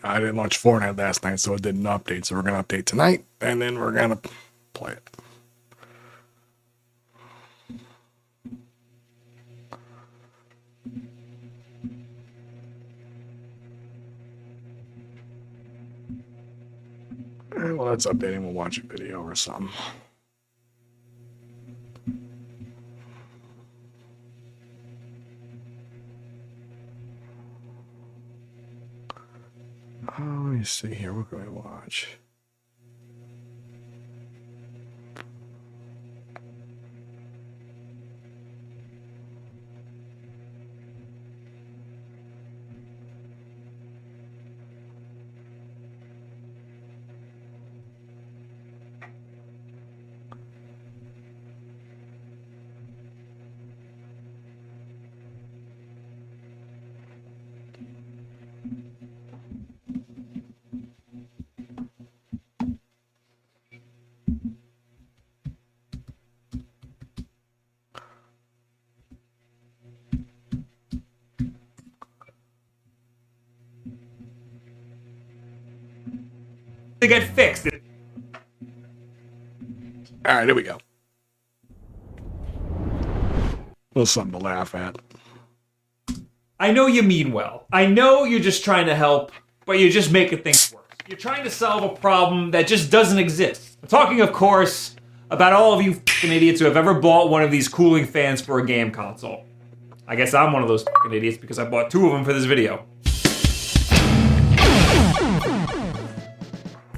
I didn't launch Fortnite last night, so it didn't update. So we're going to update tonight, and then we're going to play it. Well, that's updating. We'll watch a video or something. Let me see here. What can we watch? To get fixed. All right, here we go. A little something to laugh at. I know you mean well. I know you're just trying to help, but you're just making things worse. You're trying to solve a problem that just doesn't exist. I'm talking, of course, about all of you fucking idiots who have ever bought one of these cooling fans for a game console. I guess I'm one of those fucking idiots because I bought 2 of them for this video.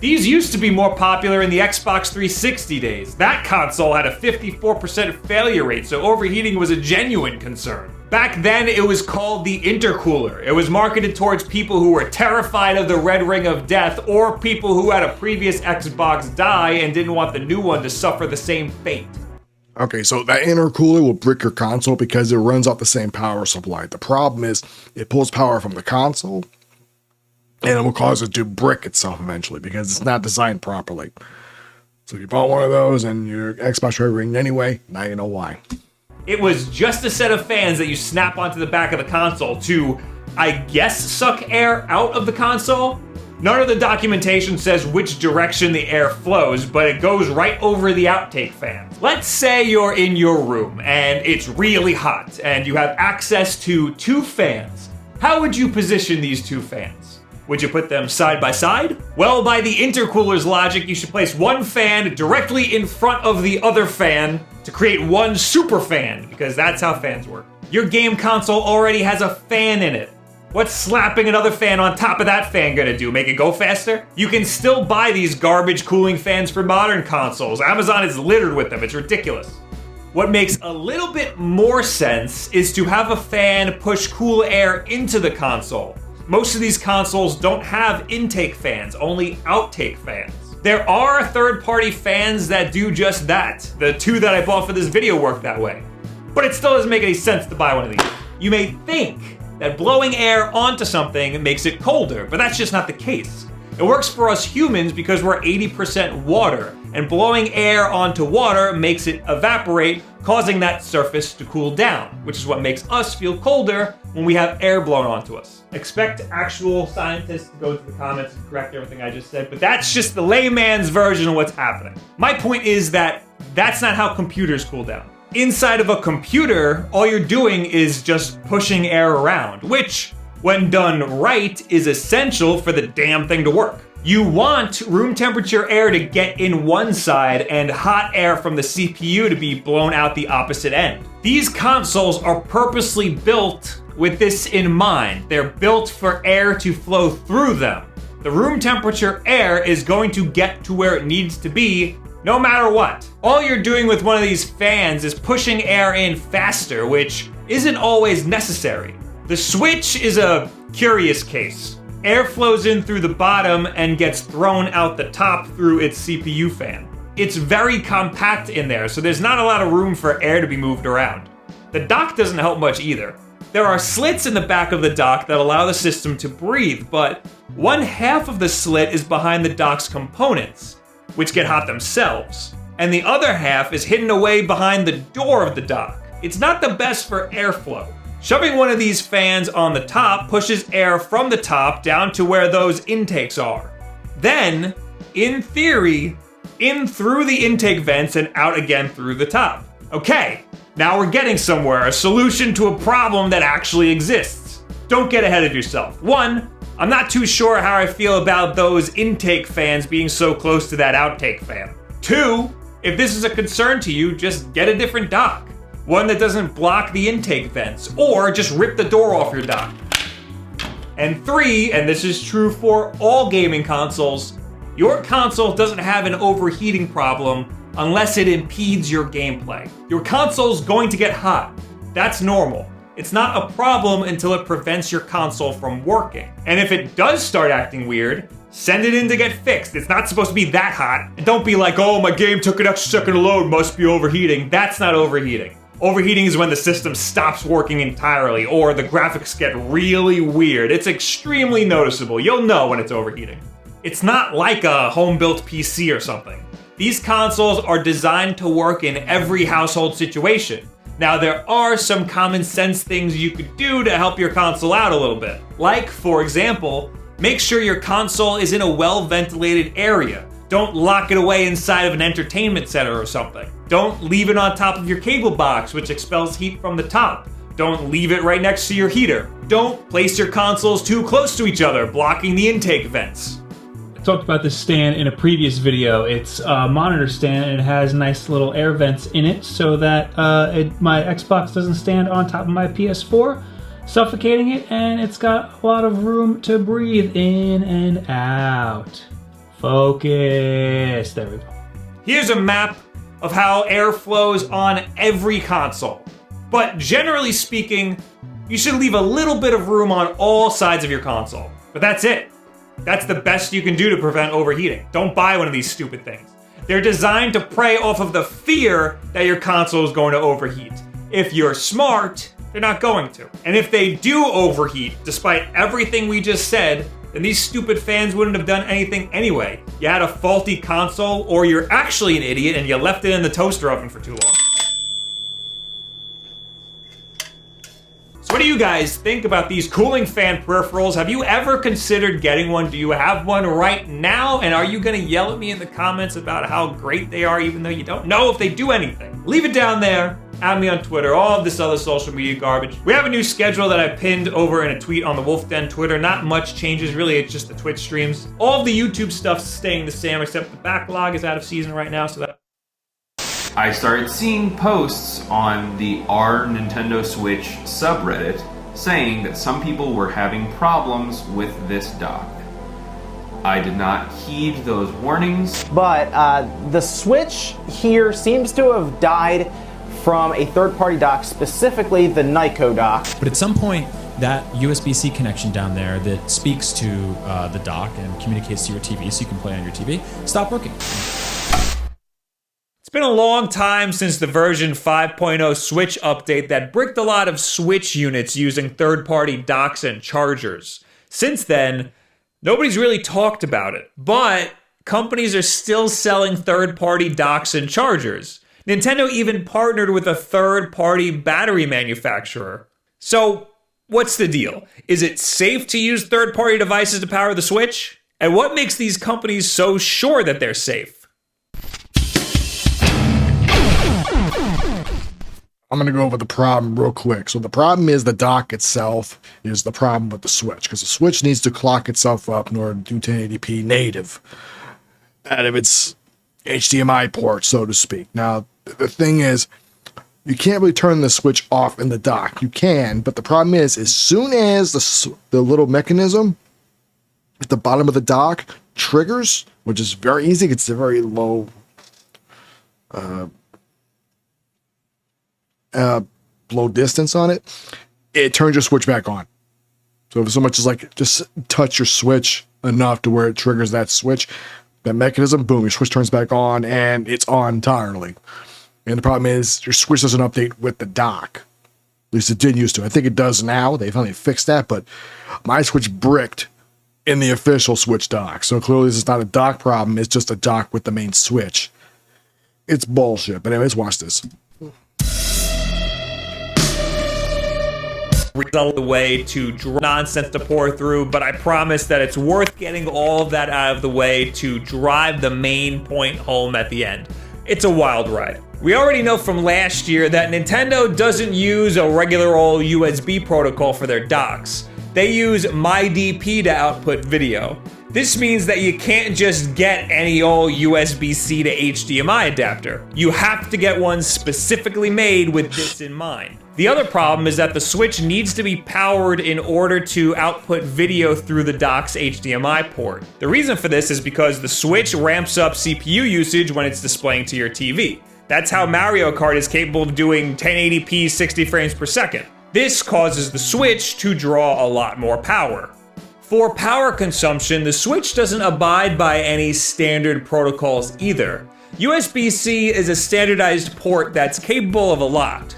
These used to be more popular in the Xbox 360 days. That console had a 54% failure rate, so overheating was a genuine concern. Back then, it was called the intercooler. It was marketed towards people who were terrified of the red ring of death, or people who had a previous Xbox die and didn't want the new one to suffer the same fate. Okay, so that intercooler will brick your console because it runs off the same power supply. The problem is it pulls power from the console, and it will cause it to brick itself eventually because it's not designed properly. So if you bought one of those and your Xbox red ring anyway, now you know why. It was just a set of fans that you snap onto the back of the console to, I guess, suck air out of the console. None of the documentation says which direction the air flows, but it goes right over the outtake fans. Let's say you're in your room and it's really hot and you have access to 2 fans. How would you position these 2 fans? Would you put them side by side? Well, by the intercooler's logic, you should place one fan directly in front of the other fan to create one super fan, because that's how fans work. Your game console already has a fan in it. What's slapping another fan on top of that fan gonna do? Make it go faster? You can still buy these garbage cooling fans for modern consoles. Amazon is littered with them. It's ridiculous. What makes a little bit more sense is to have a fan push cool air into the console. Most of these consoles don't have intake fans, only outtake fans. There are third-party fans that do just that. The 2 that I bought for this video work that way. But it still doesn't make any sense to buy one of these. You may think that blowing air onto something makes it colder, but that's just not the case. It works for us humans because we're 80% water, and blowing air onto water makes it evaporate, causing that surface to cool down, which is what makes us feel colder when we have air blown onto us. Expect actual scientists to go to the comments and correct everything I just said, but that's just the layman's version of what's happening. My point is that that's not how computers cool down. Inside of a computer, all you're doing is just pushing air around, which, when done right, is essential for the damn thing to work. You want room temperature air to get in one side and hot air from the CPU to be blown out the opposite end. These consoles are purposely built with this in mind. They're built for air to flow through them. The room temperature air is going to get to where it needs to be no matter what. All you're doing with one of these fans is pushing air in faster, which isn't always necessary. The switch is a curious case. Air flows in through the bottom and gets thrown out the top through its CPU fan. It's very compact in there, so there's not a lot of room for air to be moved around. The dock doesn't help much either. There are slits in the back of the dock that allow the system to breathe, but 1/2 of the slit is behind the dock's components, which get hot themselves, and the other half is hidden away behind the door of the dock. It's not the best for airflow. Shoving one of these fans on the top pushes air from the top down to where those intakes are. Then, in theory, in through the intake vents and out again through the top. Okay, now we're getting somewhere, a solution to a problem that actually exists. Don't get ahead of yourself. One, I'm not too sure how I feel about those intake fans being so close to that outtake fan. Two, if this is a concern to you, just get a different dock. One that doesn't block the intake vents, or just rip the door off your dock. And three, and this is true for all gaming consoles, your console doesn't have an overheating problem unless it impedes your gameplay. Your console's going to get hot. That's normal. It's not a problem until it prevents your console from working. And if it does start acting weird, send it in to get fixed. It's not supposed to be that hot. And don't be like, oh, my game took an extra second to load, must be overheating. That's not overheating. Overheating is when the system stops working entirely or the graphics get really weird. It's extremely noticeable. You'll know when it's overheating. It's not like a home-built PC or something. These consoles are designed to work in every household situation. Now, there are some common sense things you could do to help your console out a little bit. Like, for example, make sure your console is in a well-ventilated area. Don't lock it away inside of an entertainment center or something. Don't leave it on top of your cable box, which expels heat from the top. Don't leave it right next to your heater. Don't place your consoles too close to each other, blocking the intake vents. I talked about this stand in a previous video. It's a monitor stand and it has nice little air vents in it so that my Xbox doesn't stand on top of my PS4, suffocating it, and it's got a lot of room to breathe in and out. Focus. There we go. Here's a map of how air flows on every console. But generally speaking, you should leave a little bit of room on all sides of your console. But that's it. That's the best you can do to prevent overheating. Don't buy one of these stupid things. They're designed to prey off of the fear that your console is going to overheat. If you're smart, they're not going to. And if they do overheat, despite everything we just said, then these stupid fans wouldn't have done anything anyway. You had a faulty console, or you're actually an idiot and you left it in the toaster oven for too long. So what do you guys think about these cooling fan peripherals? Have you ever considered getting one? Do you have one right now? And are you gonna yell at me in the comments about how great they are even though you don't know if they do anything? Leave it down there. Add me on Twitter, all of this other social media garbage. We have a new schedule that I pinned over in a tweet on the Wolf Den Twitter. Not much changes, really, it's just the Twitch streams. All of the YouTube stuff's staying the same, except the backlog is out of season right now, so that... I started seeing posts on the Our Nintendo Switch subreddit saying that some people were having problems with this dock. I did not heed those warnings. But the Switch here seems to have died from a third-party dock, specifically the Nyko dock. But at some point, that USB-C connection down there that speaks to the dock and communicates to your TV so you can play on your TV, stopped working. It's been a long time since the version 5.0 Switch update that bricked a lot of Switch units using third-party docks and chargers. Since then, nobody's really talked about it, but companies are still selling third-party docks and chargers. Nintendo even partnered with a third-party battery manufacturer. So, what's the deal? Is it safe to use third-party devices to power the Switch? And what makes these companies so sure that they're safe? I'm going to go over the problem real quick. So the problem is the dock itself is the problem with the Switch, because the Switch needs to clock itself up in order to do 1080p native out of its HDMI port, so to speak. Now, the thing is, you can't really turn the Switch off in the dock. You can, but the problem is, as soon as the little mechanism at the bottom of the dock triggers, which is very easy, it's a very low distance on it, it turns your Switch back on. So if so much as like just touch your Switch enough to where it triggers that switch, that mechanism, boom, your Switch turns back on and it's on entirely. And the problem is your Switch doesn't update with the dock. At least it did used to. I think it does now. They finally fixed that, but my Switch bricked in the official Switch dock. So clearly this is not a dock problem. It's just a dock with the main Switch. It's bullshit. But anyways, watch this. result of the way to nonsense to pour through, but I promise that it's worth getting all of that out of the way to drive the main point home at the end. It's a wild ride. We already know from last year that Nintendo doesn't use a regular old USB protocol for their docks. They use MyDP to output video. This means that you can't just get any old USB-C to HDMI adapter. You have to get one specifically made with this in mind. The other problem is that the Switch needs to be powered in order to output video through the dock's HDMI port. The reason for this is because the Switch ramps up CPU usage when it's displaying to your TV. That's how Mario Kart is capable of doing 1080p 60 frames per second. This causes the Switch to draw a lot more power. For power consumption, the Switch doesn't abide by any standard protocols either. USB-C is a standardized port that's capable of a lot.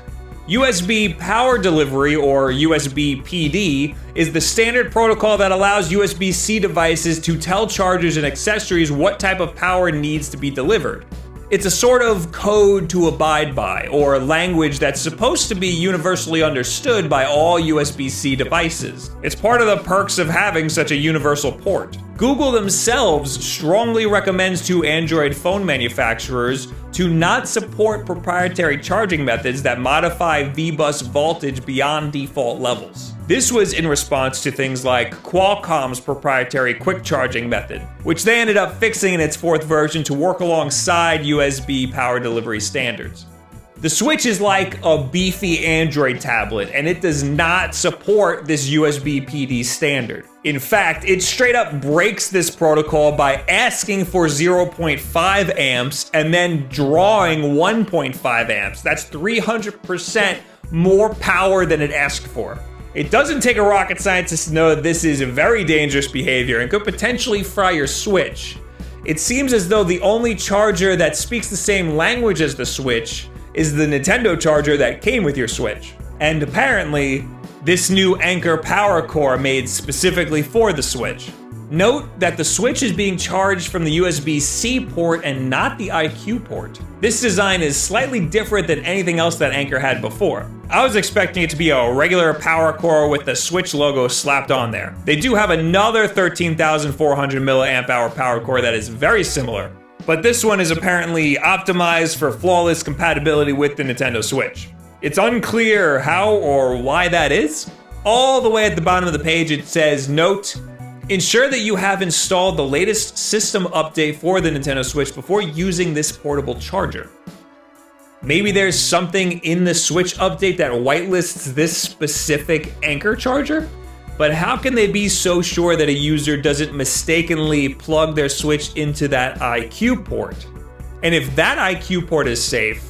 USB power delivery, or USB PD, is the standard protocol that allows USB-C devices to tell chargers and accessories what type of power needs to be delivered. It's a sort of code to abide by, or language that's supposed to be universally understood by all USB-C devices. It's part of the perks of having such a universal port. Google themselves strongly recommends to Android phone manufacturers to not support proprietary charging methods that modify V-bus voltage beyond default levels. This was in response to things like Qualcomm's proprietary quick charging method, which they ended up fixing in its fourth version to work alongside USB power delivery standards. The Switch is like a beefy Android tablet, and it does not support this USB PD standard. In fact, it straight up breaks this protocol by asking for 0.5 amps and then drawing 1.5 amps. That's 300% more power than it asked for. It doesn't take a rocket scientist to know that this is very dangerous behavior and could potentially fry your Switch. It seems as though the only charger that speaks the same language as the Switch is the Nintendo charger that came with your Switch. And apparently, this new Anker power core made specifically for the Switch. Note that the Switch is being charged from the USB-C port and not the IQ port. This design is slightly different than anything else that Anker had before. I was expecting it to be a regular power core with the Switch logo slapped on there. They do have another 13,400 milliamp hour power core that is very similar, but this one is apparently optimized for flawless compatibility with the Nintendo Switch. It's unclear how or why that is. All the way at the bottom of the page it says, note, ensure that you have installed the latest system update for the Nintendo Switch before using this portable charger. Maybe there's something in the Switch update that whitelists this specific Anker charger? But how can they be so sure that a user doesn't mistakenly plug their Switch into that IQ port? And if that IQ port is safe,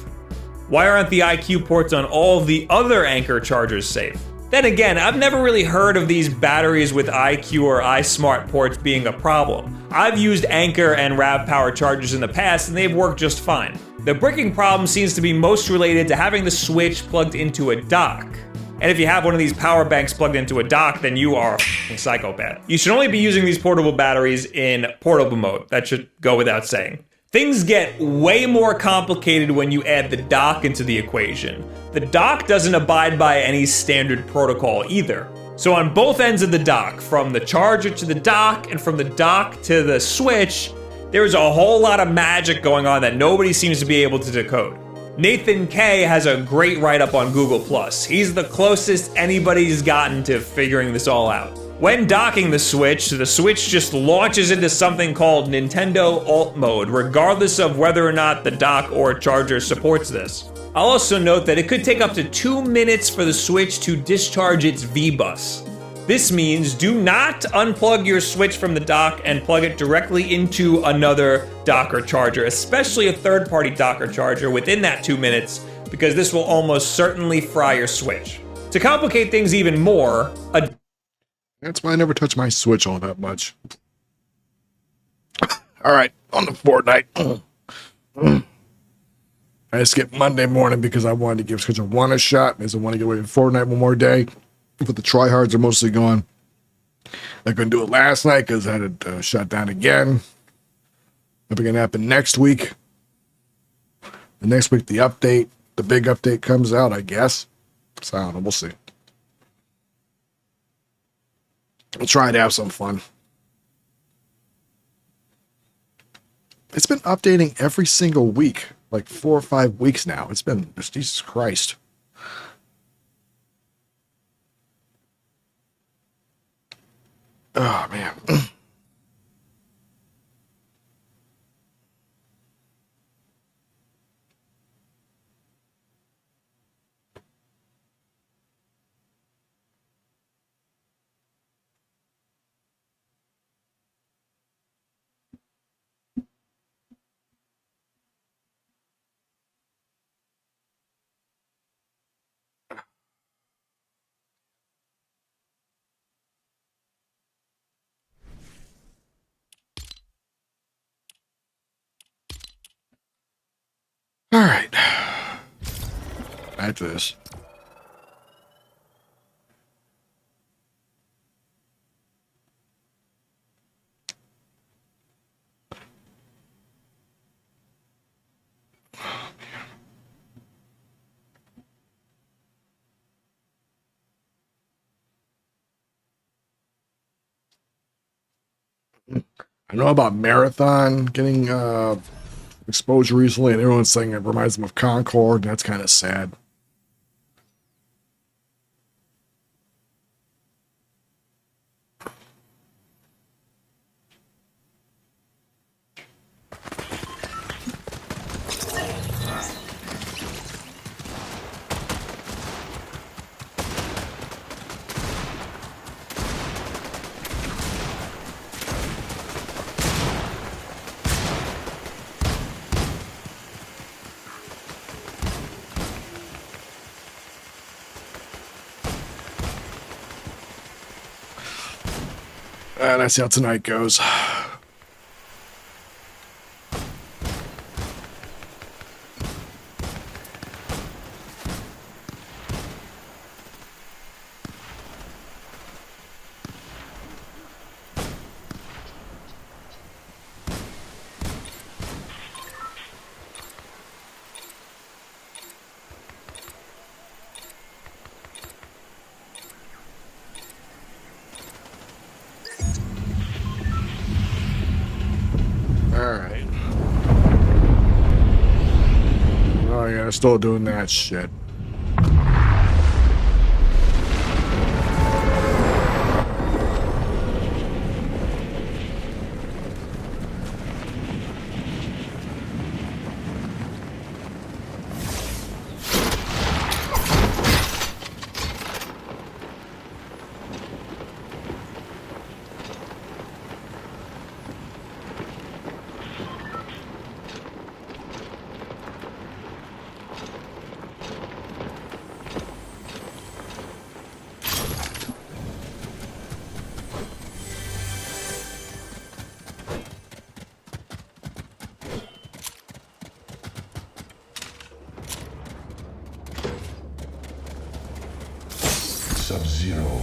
why aren't the IQ ports on all the other Anker chargers safe? Then again, I've never really heard of these batteries with IQ or iSmart ports being a problem. I've used Anker and RAV power chargers in the past and they've worked just fine. The bricking problem seems to be most related to having the Switch plugged into a dock. And if you have one of these power banks plugged into a dock, then you are a f***ing psychopath. You should only be using these portable batteries in portable mode. That should go without saying. Things get way more complicated when you add the dock into the equation. The dock doesn't abide by any standard protocol either. So on both ends of the dock, from the charger to the dock and from the dock to the Switch, there's a whole lot of magic going on that nobody seems to be able to decode. Nathan K has a great write-up on Google+. He's the closest anybody's gotten to figuring this all out. When docking the Switch just launches into something called Nintendo Alt Mode, regardless of whether or not the dock or charger supports this. I'll also note that it could take up to 2 minutes for the Switch to discharge its V-bus. This means do not unplug your Switch from the dock and plug it directly into another dock or charger, especially a third-party dock or charger within that 2 minutes, because this will almost certainly fry your Switch. To complicate things even more, That's why I never touch my Switch all that much. All right, on the Fortnite. I skipped Monday morning because I wanted to give Schedule 1 a shot, because I want to get away with Fortnite one more day. But the tryhards are mostly gone. I couldn't do it last night because I had it shut down again. Probably going to happen next week. The next week, the big update comes out, I guess. So I don't know, we'll see. I'll try to have some fun. It's been updating every single week, like 4 or 5 weeks now. It's been, Jesus Christ. Oh, man. All right. Back to this. I know about Marathon getting exposure recently, and everyone's saying it reminds them of Concord, and that's kind of sad. And that's how tonight goes. Alright. Oh yeah, they're still doing that shit. Sub-Zero.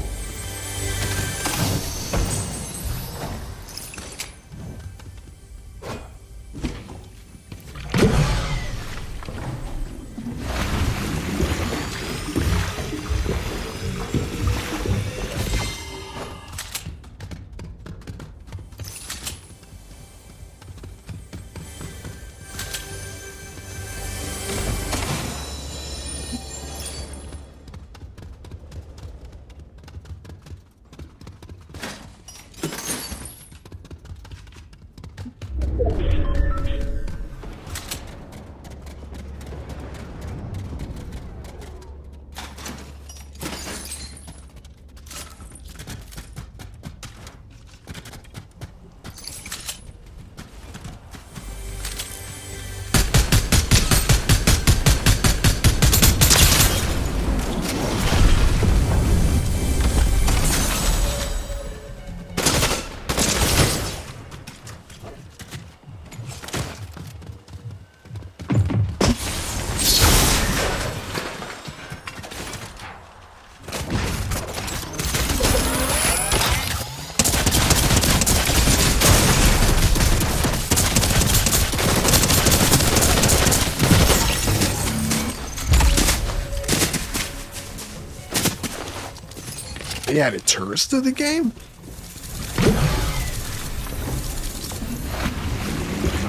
They added tourists to the game?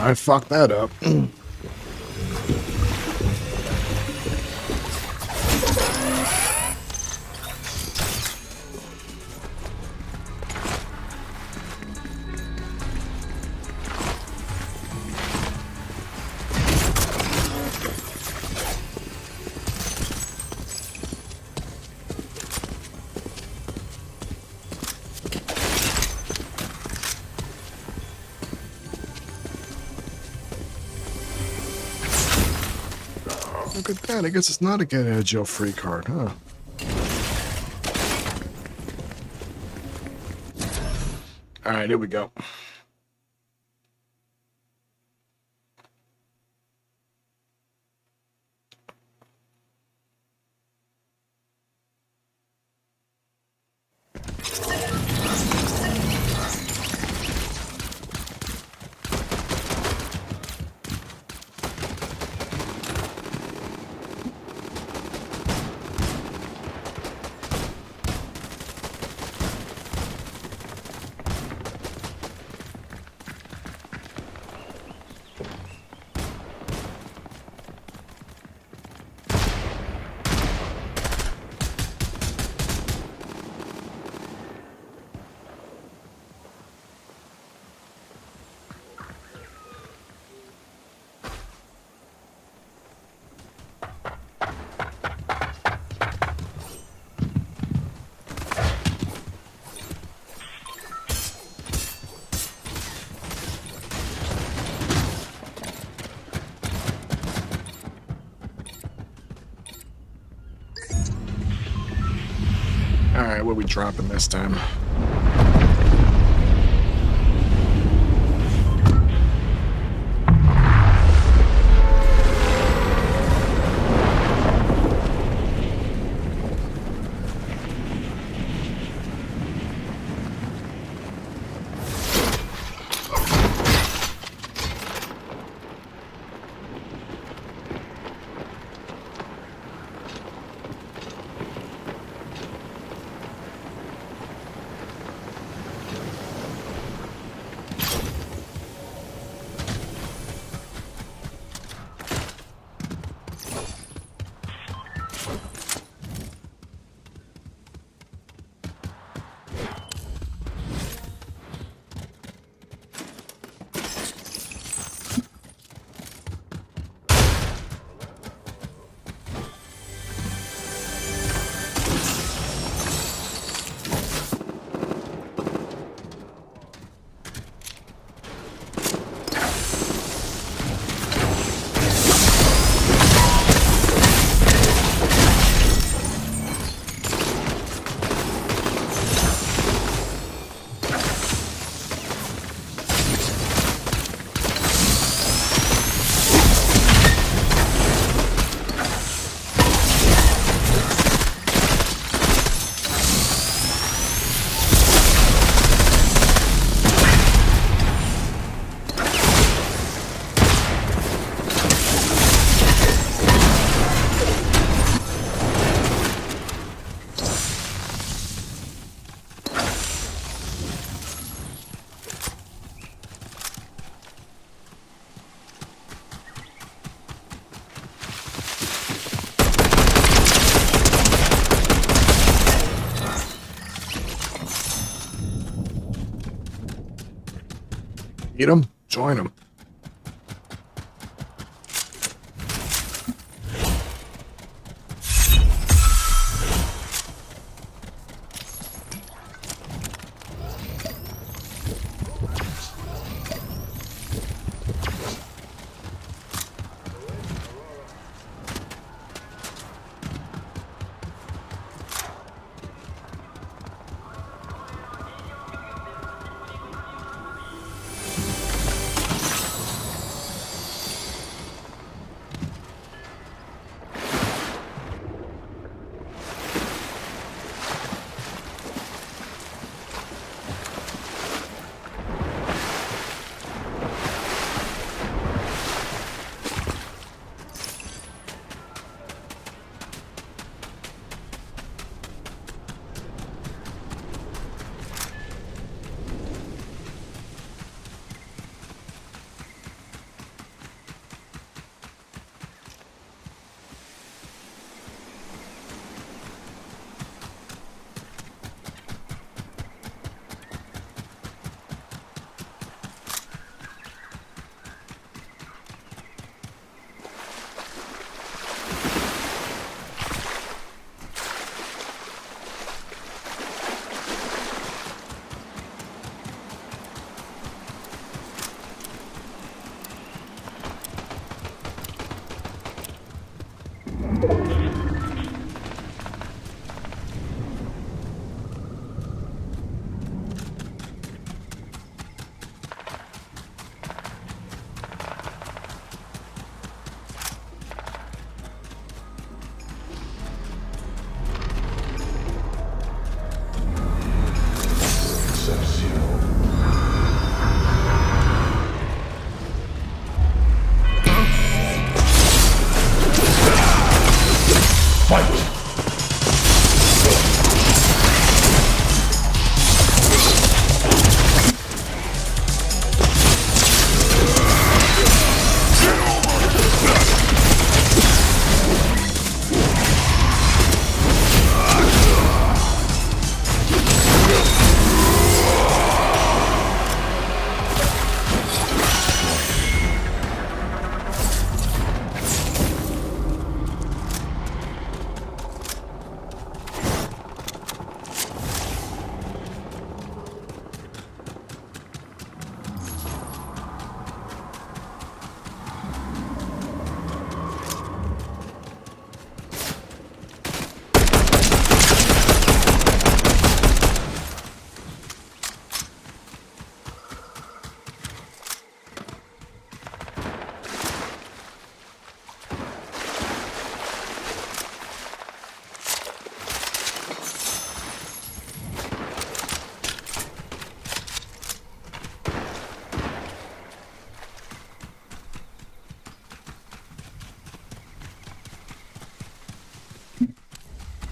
I fucked that up. Look at that. I guess it's not a get out of jail free card, huh? Alright, here we go. Alright, what are we dropping this time? Eat them, join them.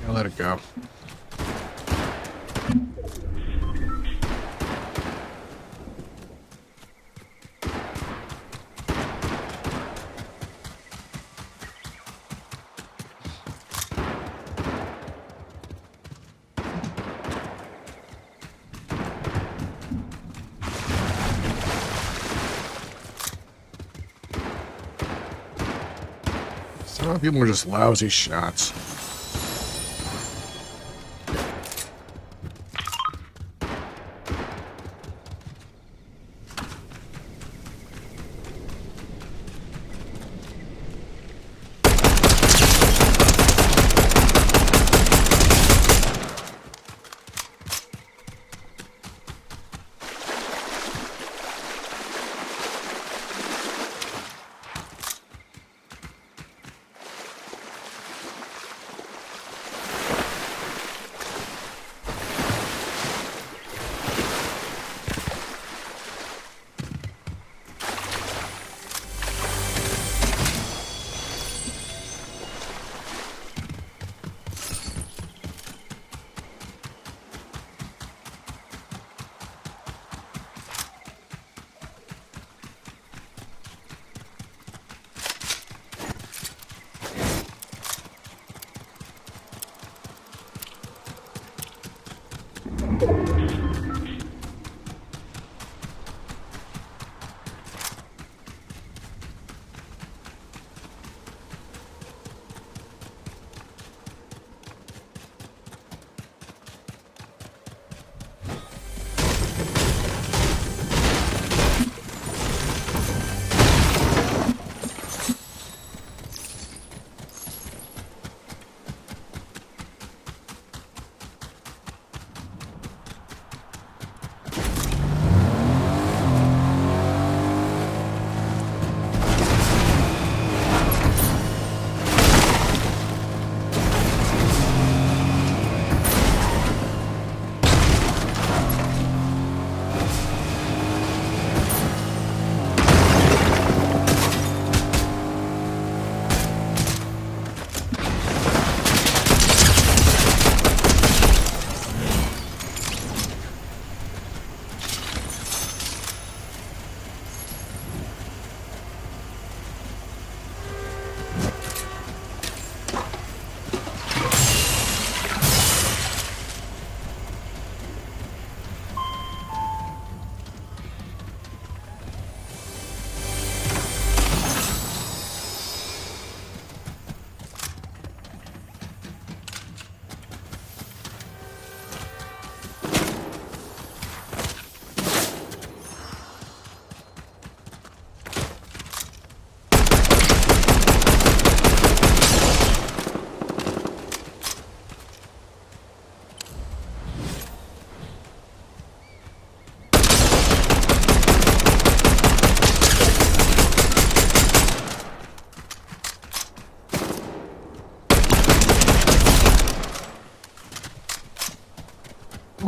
I'll let it go. Some people are just lousy shots.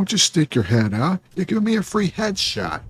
don't you stick your head out. You give me a free headshot.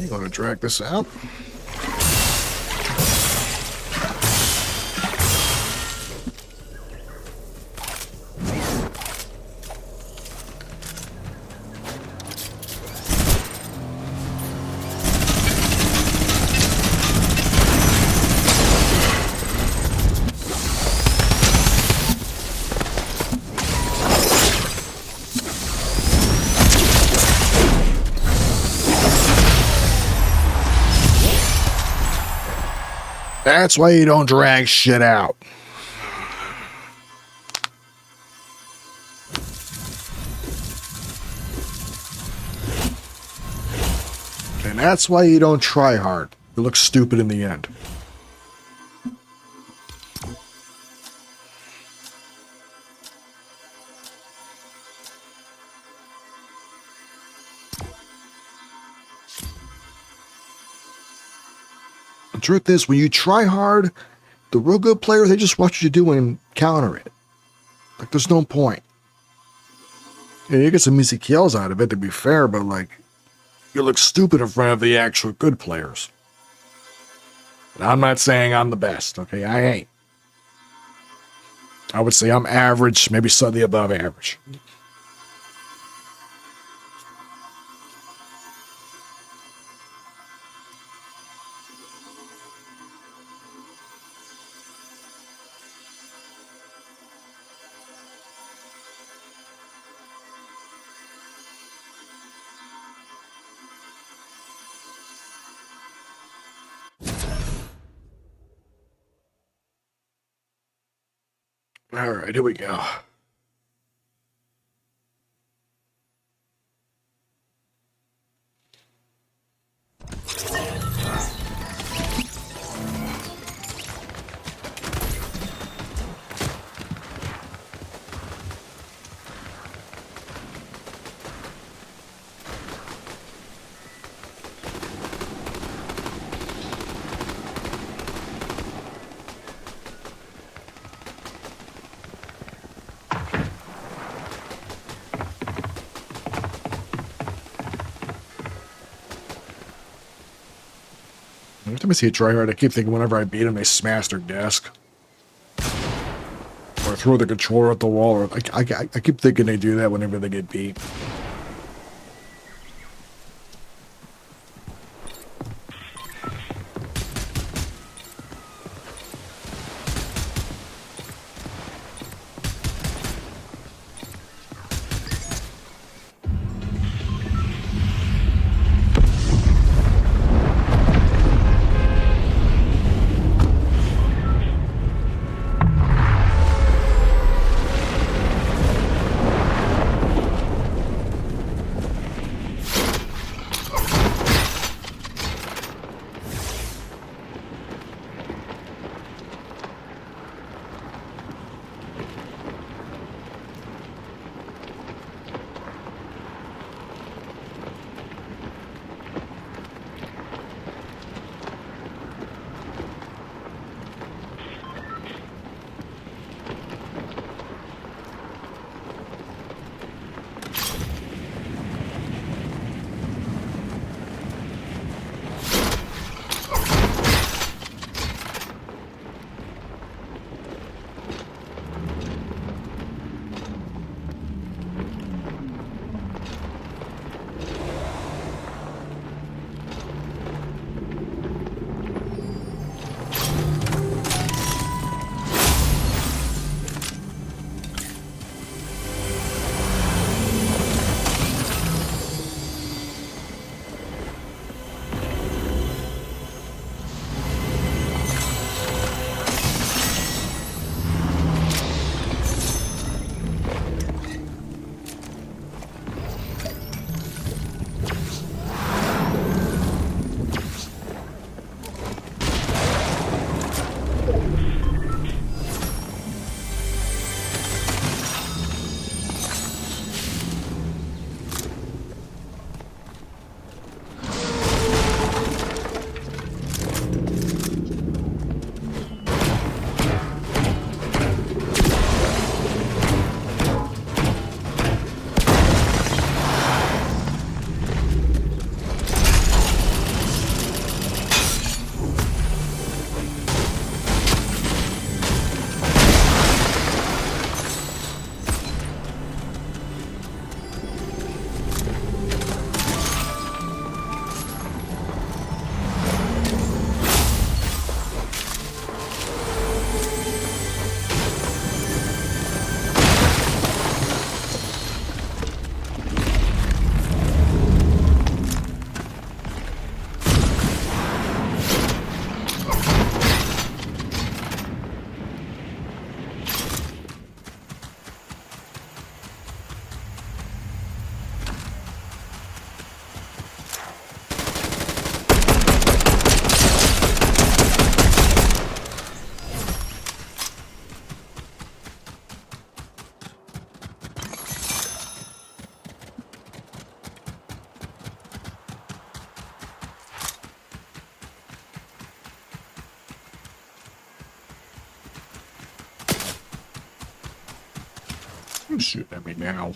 You want to drag this out? That's why you don't drag shit out. And that's why you don't try hard. You look stupid in the end. The truth is, when you try hard, the real good players, they just watch what you do and counter it. Like, there's no point. Yeah, you get some easy kills out of it, to be fair, but, like, you look stupid in front of the actual good players. And I'm not saying I'm the best, okay? I ain't. I would say I'm average, maybe slightly above average. All right, here we go. Every time I see a tryhard, I keep thinking whenever I beat them, they smash their desk. Or throw the controller at the wall. Or I keep thinking they do that whenever they get beat. Who's shooting at me now?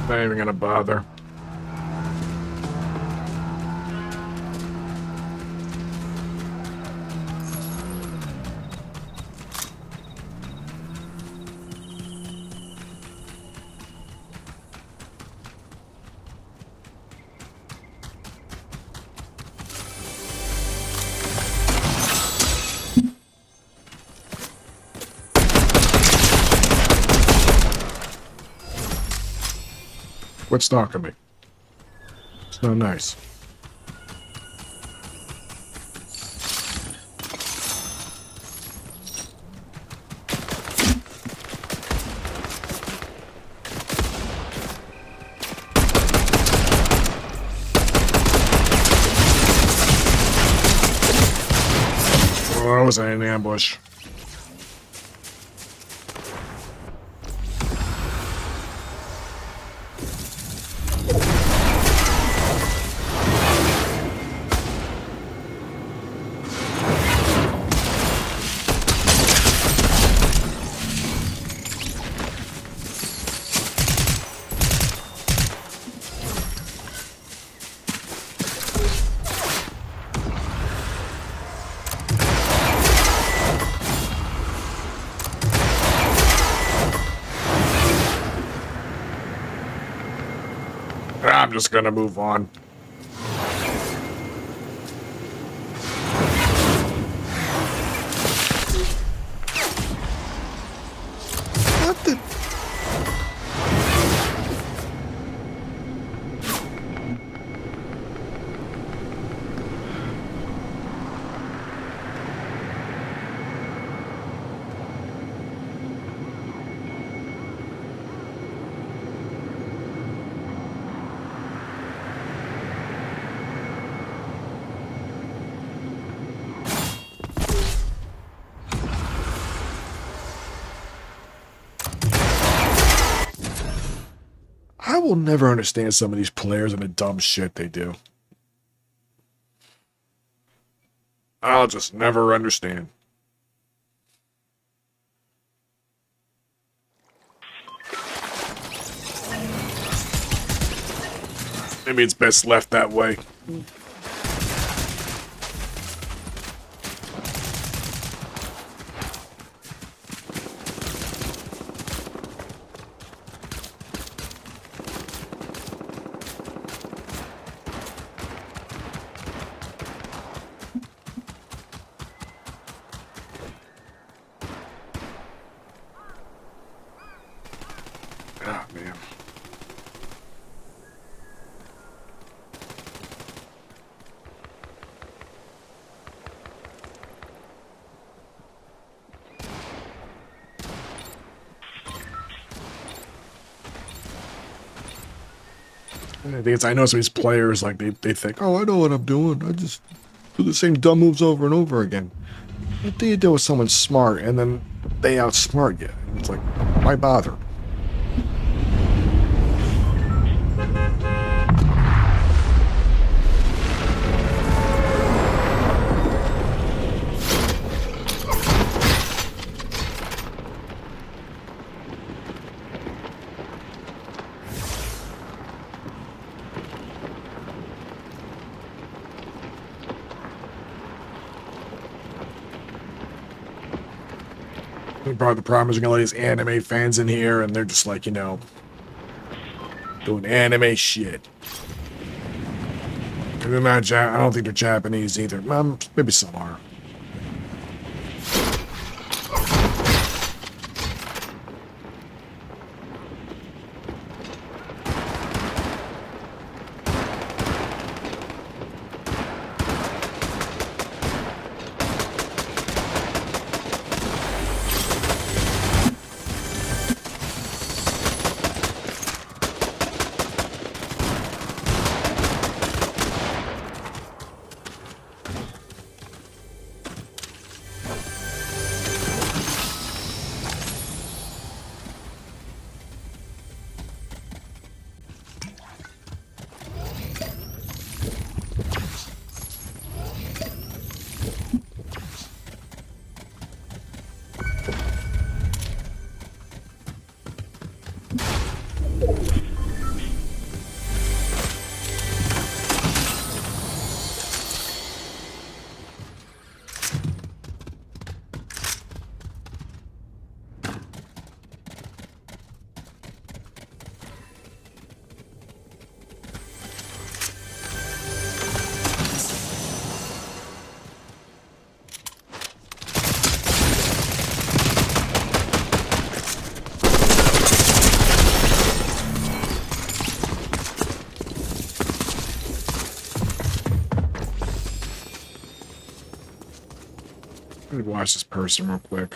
Not even gonna bother. Quit stalking me. It's not nice. Oh, I was in an ambush. I'm just gonna move on. What the? I will never understand some of these players and the dumb shit they do. I'll just never understand. Maybe it's best left that way. Ah, man. And the thing is, I know some of these players, like, they think, oh, I know what I'm doing. I just do the same dumb moves over and over again. What do you do with someone smart and then they outsmart you? It's like, why bother? Probably the problem is you're gonna let these anime fans in here, and they're just like, doing anime shit. And they're not I don't think they're Japanese either. Maybe some are. Let me watch this person real quick.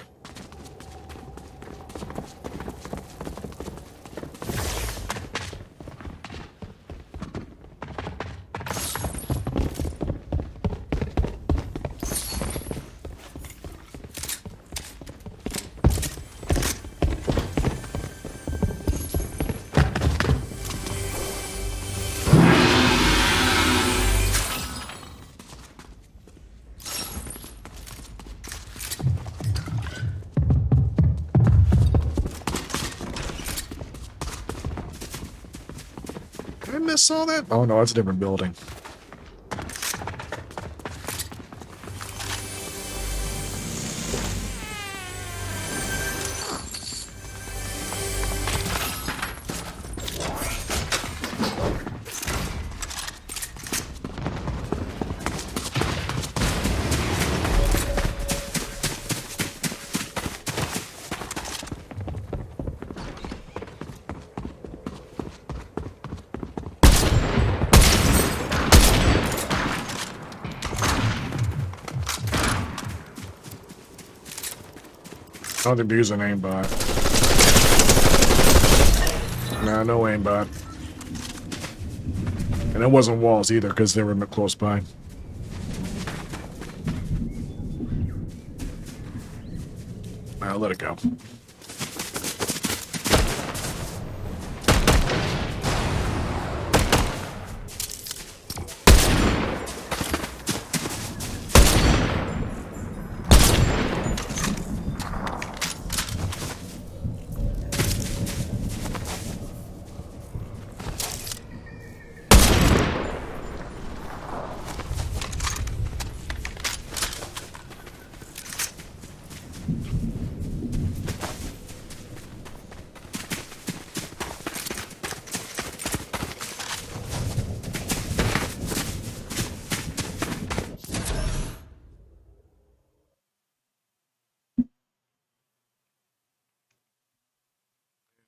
Did I miss all that? Oh no, it's a different building. I don't think they're using aimbot. Nah, no aimbot. And it wasn't walls either, because they were close by. I'll let it go.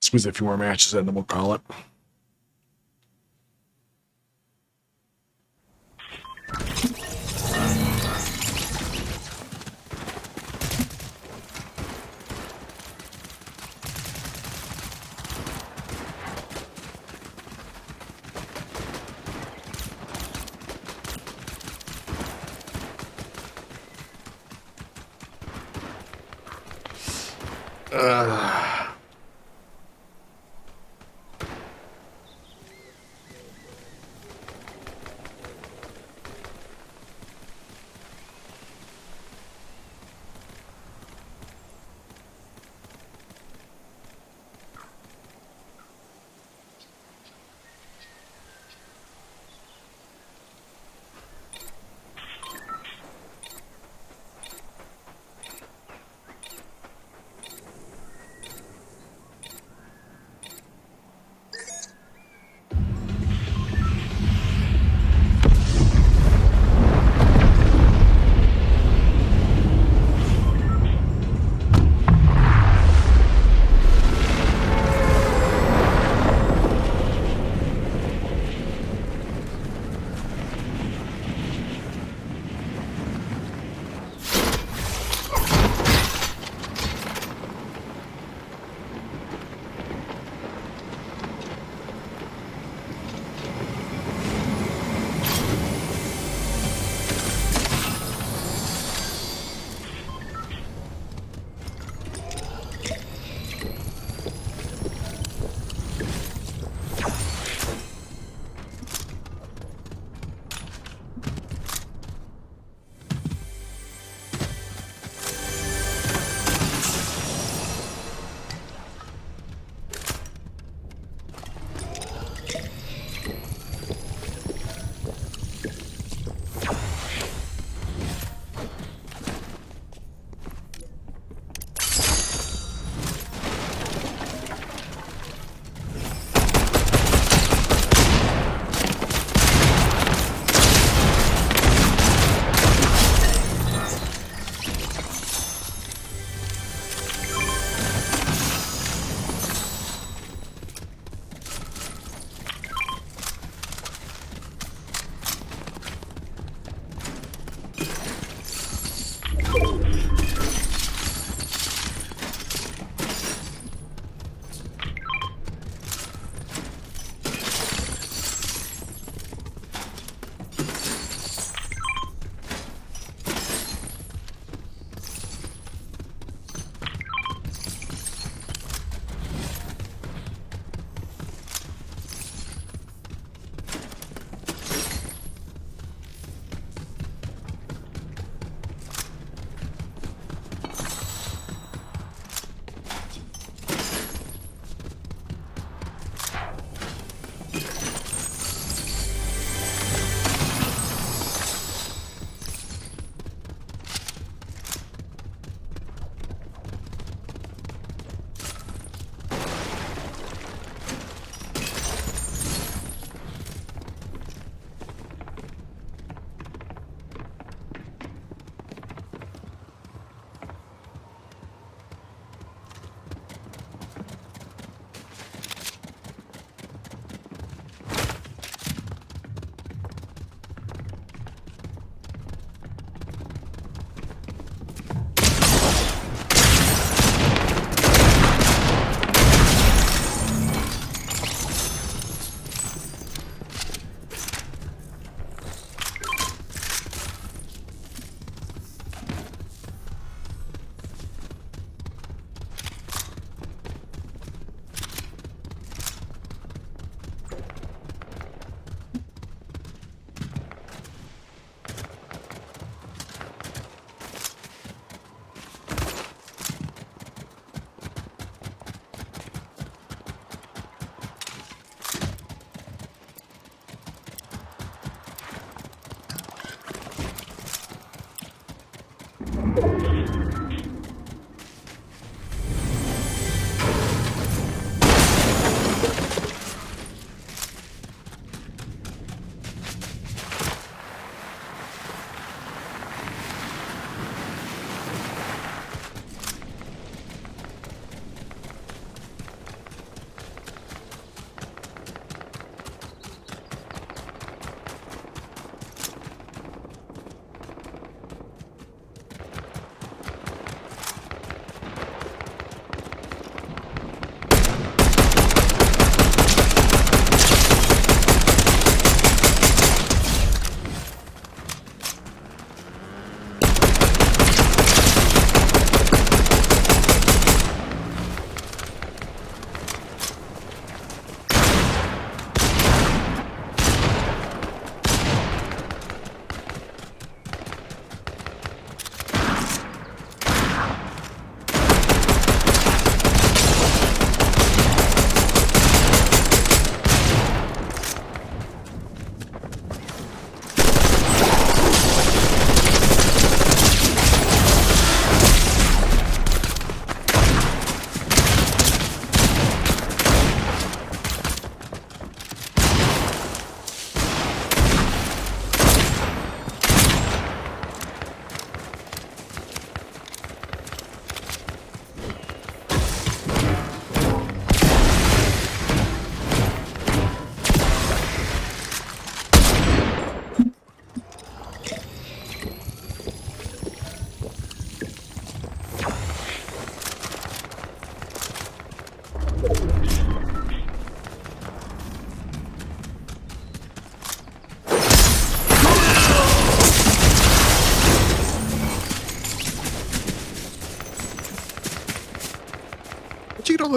Squeeze a few more matches in, then we'll call it.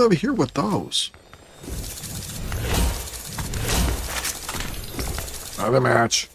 people over here with those? Another match.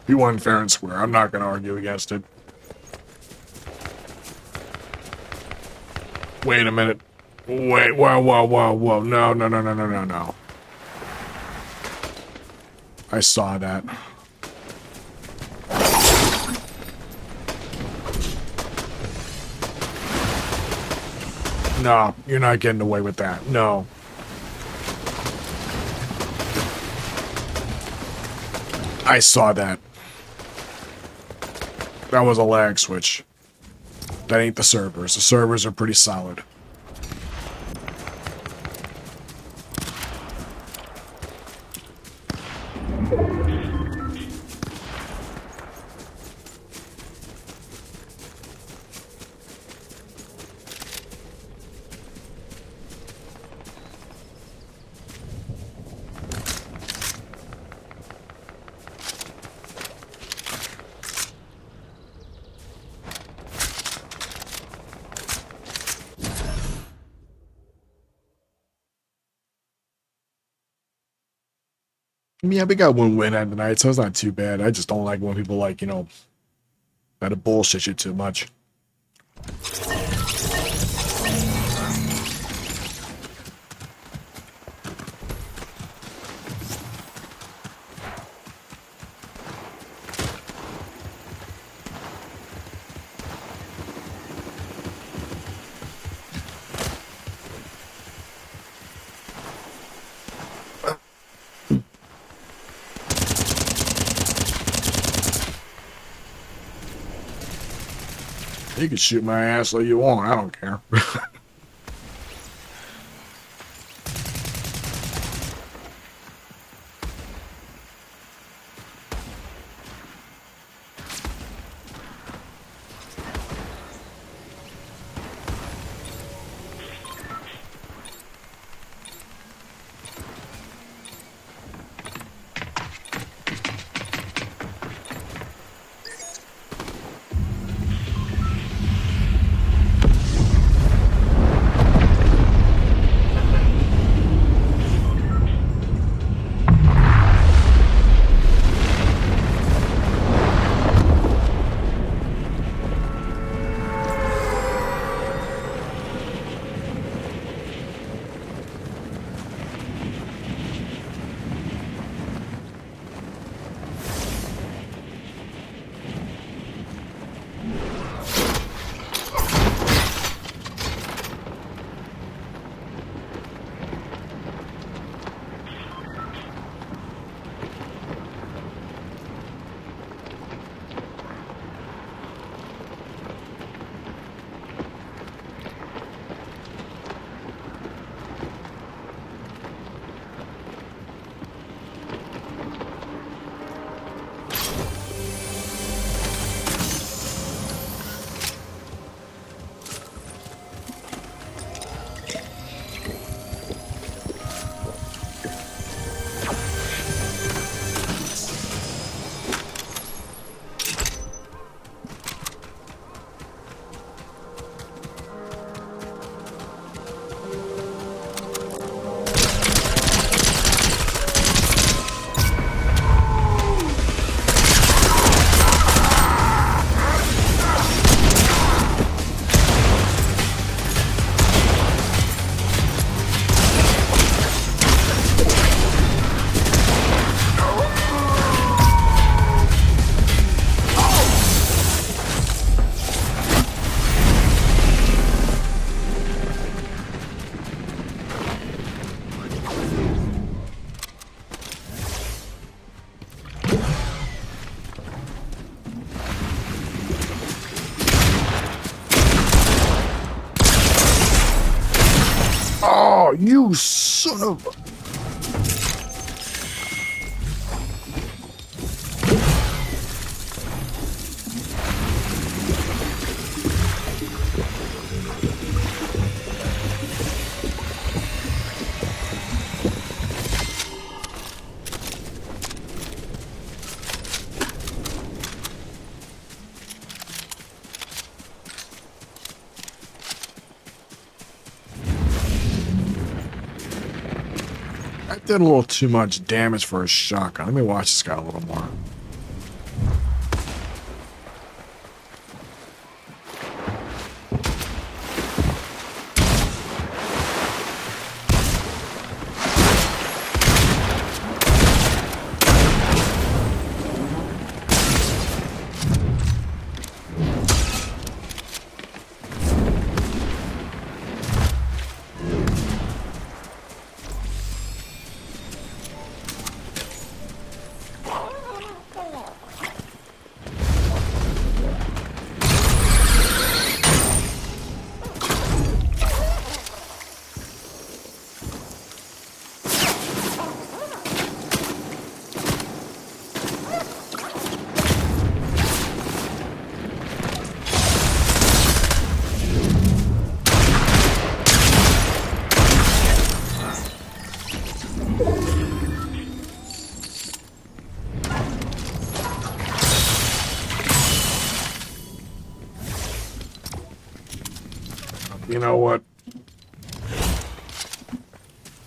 You won fair and square. I'm not going to argue against it. Wait a minute. Wait, whoa. No. I saw that. No, you're not getting away with that. No. I saw that. That was a lag switch. That ain't the servers. The servers are pretty solid. Yeah, we got one win at the night, so it's not too bad. I just don't like when people like, you know, try to bullshit you too much. You can shoot my ass all you want. I don't care. Oh, you son of a... did a little too much damage for a shotgun. Let me watch this guy a little more. You know what?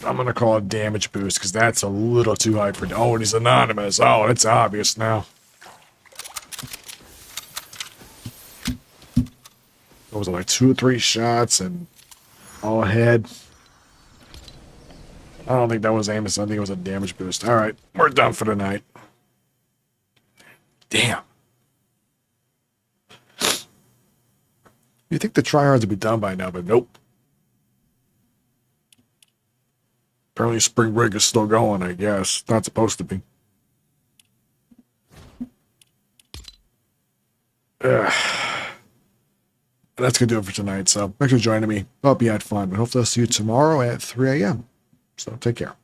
I'm gonna call it damage boost because that's a little too high for. Oh, and he's anonymous. Oh, it's obvious now. What was it, like 2 or 3 shots and all ahead? I don't think that was Amos. I think it was a damage boost. All right, we're done for the night. Damn. You think the tryhards would be done by now, but nope. Apparently spring break is still going, I guess. Not supposed to be. And that's going to do it for tonight. So thanks for joining me. Hope you had fun. But hopefully I'll see you tomorrow at 3 a.m. So take care.